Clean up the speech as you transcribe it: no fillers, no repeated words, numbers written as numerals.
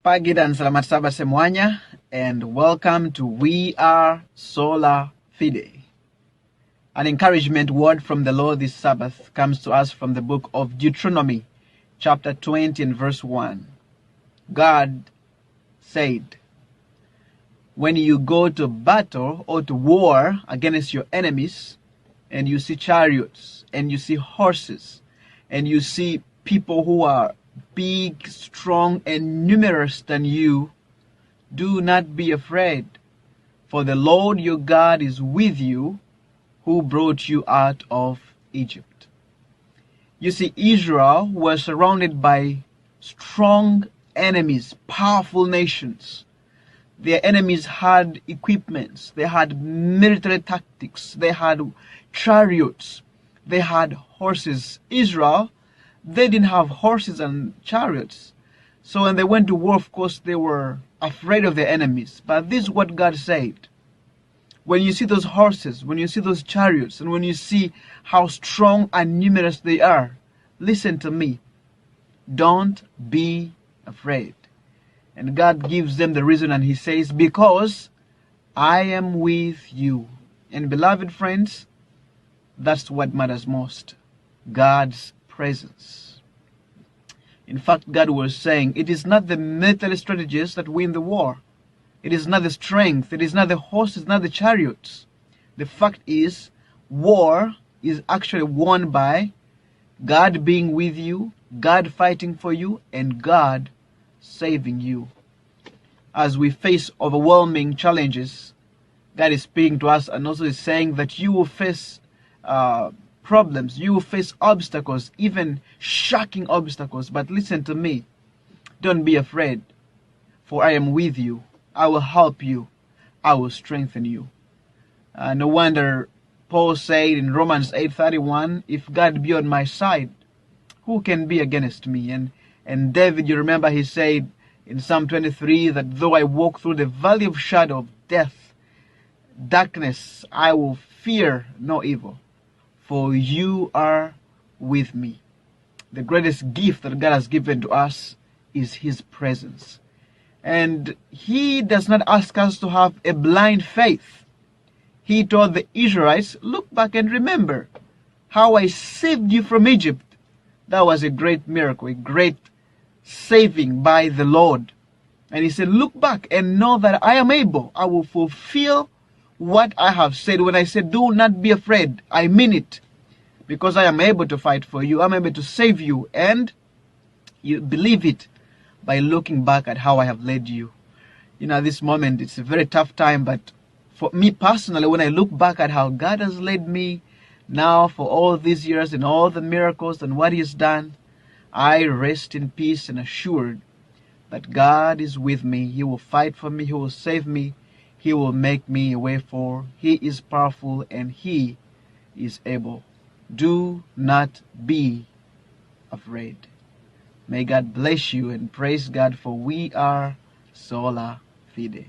Pagi dan selamat sabat semuanya, and welcome to We Are SolaFide. An encouragement word from the Lord this Sabbath comes to us from the book of Deuteronomy, chapter 20 and verse 1. God said, when you go to battle or to war against your enemies, and you see chariots, and you see horses, and you see people who are big, strong, and numerous than you, do not be afraid, for the Lord your God is with you, who brought you out of Egypt. You see, Israel was surrounded by strong enemies, powerful nations. Their enemies had equipments, they had military tactics, they had chariots, they had horses. Israel, they didn't have horses and chariots. So when they went to war, of course, they were afraid of their enemies. But this is what God said. When you see those horses, when you see those chariots, and when you see how strong and numerous they are, listen to me. Don't be afraid. And God gives them the reason, and He says, because I am with you. And beloved friends, that's what matters most. God's presence. In fact, God was saying, it is not the military strategies that win the war. It is not the strength. It is not the horses, not the chariots. The fact is, war is actually won by God being with you, God fighting for you, and God saving you. As we face overwhelming challenges, God is speaking to us and also is saying that you will face problems, you will face obstacles, even shocking obstacles. But listen to me. Don't be afraid, for I am with you. I will help you. I will strengthen you. No wonder Paul said in Romans 8:31, if God be on my side, who can be against me? And David, you remember, he said in Psalm 23 that though I walk through the valley of shadow of death, darkness, I will fear no evil, for you are with me. The greatest gift that God has given to us is His presence. And He does not ask us to have a blind faith. He told the Israelites, look back and remember how I saved you from Egypt. That was a great miracle, a great saving by the Lord. And He said, look back and know that I am able. I will fulfill what I have said. When I said, do not be afraid, I mean it. Because I am able to fight for you. I'm able to save you. And you believe it by looking back at how I have led you. You know, at this moment, it's a very tough time. But for me personally, when I look back at how God has led me now for all these years and all the miracles and what He has done, I rest in peace and assured that God is with me. He will fight for me. He will save me. He will make me a way for. He is powerful and He is able. Do not be afraid. May God bless you, and praise God, for we are SolaFide.